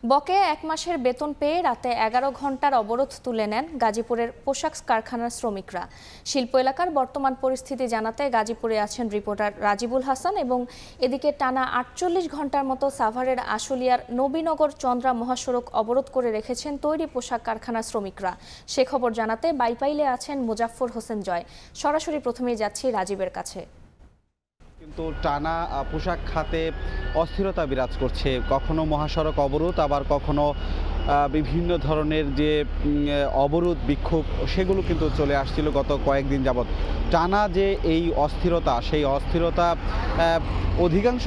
বকেয়া ১ মাসের বেতন পেয়ে রাতে ১১ ঘণ্টার অবরোধ তুলে নেন গাজীপুরের পোশাক কারখানার শ্রমিকরা। শিল্প এলাকার বর্তমান পরিস্থিতি জানাতে গাজীপুরে আছেন রিপোর্টার রাজিবুল হাসান। এবং এদিকে টানা ৪৮ ঘণ্টার মতো সাভারের আশুলিয়ার নবীনগর চন্দ্রা মহাসড়ক অবরোধ করে রেখেছেন তৈরি পোশাক কারখানার শ্রমিকরা। সে খবর জানাতে বাইপাইলে আছেন মোজাফফর হোসেন জয়। সরাসরি প্রথমেই যাচ্ছি রাজীবের কাছে। কিন্তু টানা পোশাক খাতে অস্থিরতা বিরাজ করছে। কখনো মহাসড়ক অবরোধ, আবার কখনো বিভিন্ন ধরনের যে অবরোধ বিক্ষোভ সেগুলো কিন্তু চলে আসছিল গত কয়েকদিন যাবৎ। টানা যে এই অস্থিরতা, সেই অস্থিরতা অধিকাংশ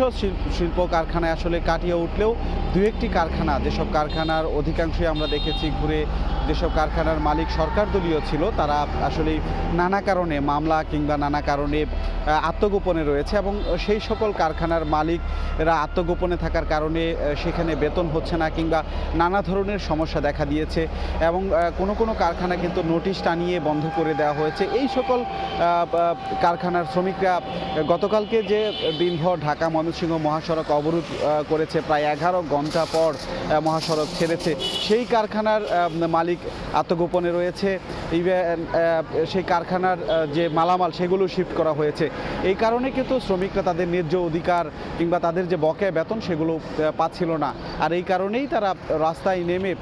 শিল্প কারখানায় আসলে কাটিয়ে উঠলেও দু একটি কারখানা, যেসব কারখানার অধিকাংশই আমরা দেখেছি ঘুরে, যেসব কারখানার মালিক সরকার দলীয় ছিল, তারা আসলে নানা কারণে মামলা কিংবা নানা কারণে আত্মগোপনে রয়েছে। এবং সেই সকল কারখানার মালিকরা আত্মগোপনে থাকার কারণে সেখানে বেতন হচ্ছে না কিংবা নানা ধরনের সমস্যা দেখা দিয়েছে। এবং কোনো কারখানা কিন্তু নোটিশ টানিয়ে বন্ধ করে দেওয়া হয়েছে। এই সকল কারখানার শ্রমিকরা গতকালকে যে দিনভর ঢাকা ময়মনসিংহ মহাসড়ক অবরোধ করেছে, প্রায় ১১ ঘণ্টা পর মহাসড়ক ছেড়েছে, সেই কারখানার মালিক আত্মগোপনে রয়েছে। সেই কারখানার যে মালামাল সেগুলো শিফট করা হয়েছে। এই কারণে কিন্তু শ্রমিকরা তাদের ন্যায্য অধিকার কিংবা তাদের যে বকেয়া বেতন সেগুলো পাচ্ছিল না। আর এই কারণেই তারা রাস্তায় নেমে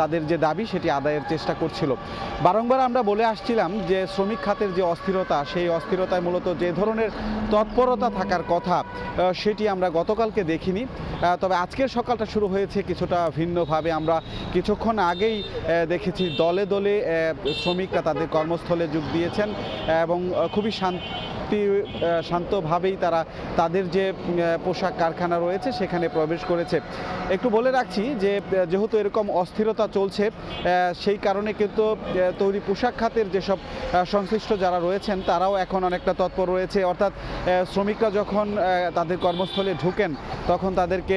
তাদের যে দাবি সেটি আদায়ের চেষ্টা করছিল। বারংবার আমরা বলে আসছিলাম যে শ্রমিক খাতের যে অস্থিরতা, সেই অস্থিরতায় মূলত যে ধরনের তৎপরতা থাকার কথা সেটি আমরা গতকালকে দেখিনি। তবে আজকের সকালটা শুরু হয়েছে কিছুটা ভিন্নভাবে। আমরা কিছুক্ষণ আগেই দেখেছি দলে দলে শ্রমিকরা তাদের কর্মস্থলে যোগ দিয়েছেন এবং খুবই শান্তভাবেই তারা তাদের যে পোশাক কারখানা রয়েছে সেখানে প্রবেশ করেছে। একটু বলে রাখছি যে যেহেতু এরকম অস্থিরতা চলছে, সেই কারণে কিন্তু তৈরি পোশাক খাতের যেসব সংশ্লিষ্ট যারা রয়েছেন তারাও এখন অনেকটা তৎপর রয়েছে। অর্থাৎ শ্রমিকরা যখন তাদের কর্মস্থলে ঢুকেন তখন তাদেরকে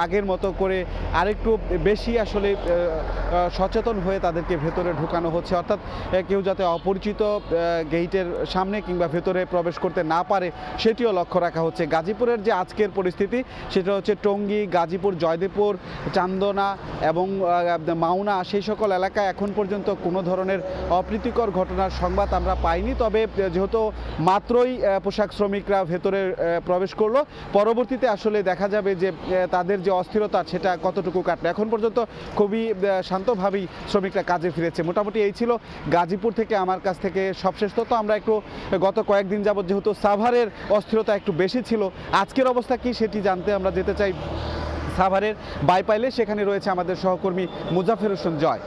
আগের মতো করে আরেকটু বেশি আসলে সচেতন হয়ে তাদেরকে ভেতরে ঢুকানো হচ্ছে। অর্থাৎ কেউ যাতে অপরিচিত গেইটের সামনে কিংবা ভেতরে প্রবেশ করতে না পারে সেটিও লক্ষ্য রাখা হচ্ছে। গাজীপুরের যে আজকের পরিস্থিতি সেটা হচ্ছে টঙ্গী, গাজীপুর, জয়দেবপুর, চান্দনা এবং মাওনা, সেই সকল এলাকায় এখন পর্যন্ত কোনো ধরনের অপ্রীতিকর ঘটনার সংবাদ আমরা পাইনি। তবে যেহেতু মাত্রই পোশাক শ্রমিকরা ভেতরে প্রবেশ করলো, পরবর্তীতে আসলে দেখা যাবে যে তাদের যে অস্থিরতা সেটা কতটুকু কাটবে। এখন পর্যন্ত খুবই শান্তভাবেই শ্রমিকরা কাজে ফিরেছে। মোটামুটি এই ছিল গাজীপুর থেকে আমার কাছ থেকে সবশেষ তথ্য। আমরা একটু গত কয়েকদিন যাবৎ যেহেতু সাভারের অস্থিরতা একটু বেশি ছিল, আজকের অবস্থা কি সেটি জানতে আমরা যেতে চাই সাভারের বাইপাইলে। সেখানে রয়েছে আমাদের সহকর্মী মোজাফফর হোসেন জয়।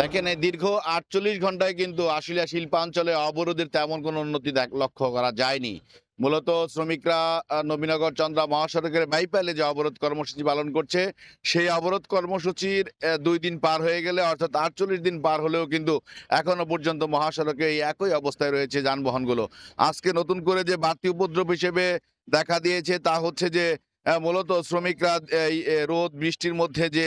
দেখেন, এই দীর্ঘ ৪৮ ঘন্টায় কিন্তু আশুলিয়া শিল্পাঞ্চলে অবরোধের তেমন কোনো উন্নতি লক্ষ্য করা যায়নি। মূলত শ্রমিকরা নবীনগর চন্দ্রা মহাসড়কের বাইপাইলে যে অবরোধ কর্মসূচি পালন করছে, সেই অবরোধ কর্মসূচির ২ দিন পার হয়ে গেলে, অর্থাৎ ৪৮ দিন পার হলেও কিন্তু এখনো পর্যন্ত মহাসড়কে এই একই অবস্থায় রয়েছে যানবাহনগুলো। আজকে নতুন করে যে বাড়তি উপদ্রব হিসেবে দেখা দিয়েছে তা হচ্ছে যে মূলত শ্রমিকরা এই রোদ বৃষ্টির মধ্যে যে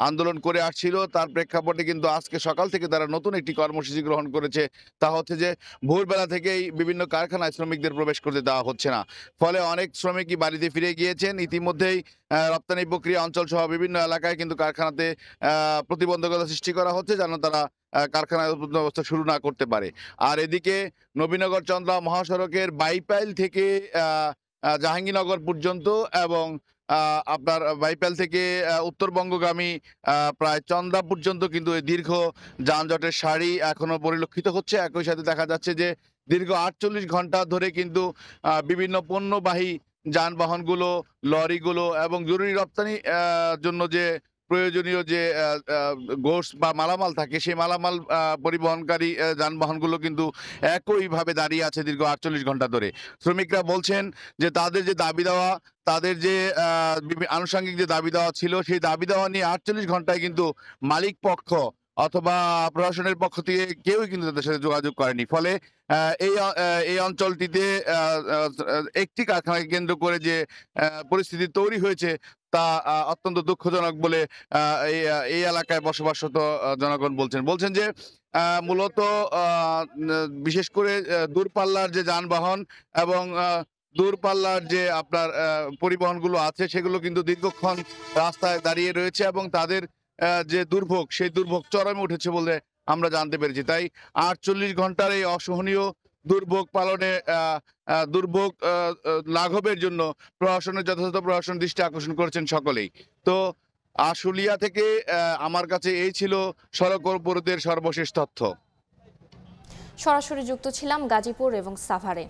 আন্দোলন করে আসছিল, তার প্রেক্ষাপটে কিন্তু আজকে সকাল থেকে তারা নতুন একটি কর্মসূচি গ্রহণ করেছে। তা হচ্ছে যে ভোরবেলা থেকেই বিভিন্ন কারখানায় শ্রমিকদের প্রবেশ করতে দেওয়া হচ্ছে না। ফলে অনেক শ্রমিকই বাড়িতে ফিরে গিয়েছেন। ইতিমধ্যেই রপ্তানি প্রক্রিয়া অঞ্চল সহ বিভিন্ন এলাকায় কিন্তু কারখানাতে প্রতিবন্ধকতা সৃষ্টি করা হচ্ছে যেন তারা কারখানায় অবস্থা শুরু না করতে পারে। আর এদিকে নবীনগর চন্দ্রা মহাসড়কের বাইপাইল থেকে জাহাঙ্গীরনগর পর্যন্ত এবং আপনার বাইপাইল থেকে উত্তরবঙ্গগামী প্রায় চন্দ্রা পর্যন্ত কিন্তু এই দীর্ঘ যানজটের সারি এখনো পরিলক্ষিত হচ্ছে। একই সাথে দেখা যাচ্ছে যে দীর্ঘ ৪৮ ঘন্টা ধরে কিন্তু বিভিন্ন পণ্যবাহী যানবাহনগুলো, লরিগুলো এবং জরুরি রপ্তানি জন্য যে প্রয়োজনীয় যে গোস বা মালামাল থাকে, সেই মালামাল পরিবহনকারী যানবাহনগুলো কিন্তু একইভাবে দাঁড়িয়ে আছে দীর্ঘ ৪৮ ঘন্টা ধরে। শ্রমিকরা বলছেন যে তাদের যে দাবি দেওয়া, তাদের যে আনুষঙ্গিক যে দাবি দেওয়া ছিল, সেই দাবি দেওয়া নিয়ে ৪৮ ঘন্টায় কিন্তু মালিক পক্ষ অথবা প্রশাসনের পক্ষ থেকে কেউই কিন্তু তাদের সাথে যোগাযোগ করেনি। ফলে এই অঞ্চলটিতে একটি কারখানাকে কেন্দ্র করে যে পরিস্থিতি তৈরি হয়েছে তা অত্যন্ত দুঃখজনক বলে এই এলাকায় বসবাসরত জনগণ বলছেন যে মূলত বিশেষ করে দূরপাল্লার যে যানবাহন এবং দূরপাল্লার যে আপনার পরিবহনগুলো আছে সেগুলো কিন্তু দীর্ঘক্ষণ রাস্তায় দাঁড়িয়ে রয়েছে এবং তাদের যে দুর্ভোগ সেই দুর্ভোগ চরমে উঠেছে বলে আমরা জানতে পেরেছি। তাই 48 ঘন্টার এই অসহনীয় দুর্ভোগ পালনে দুর্ভোগ লাঘবের জন্য প্রশাসনের যথাযথ প্রশাসন দৃষ্টি আকর্ষণ করেছেন সকলেই। তো আশুলিয়া থেকে আমার কাছে এই ছিল সড়ক অবরোধের সর্বশেষ তথ্য। সরাসরি যুক্ত ছিলাম গাজীপুর এবং সাভারে।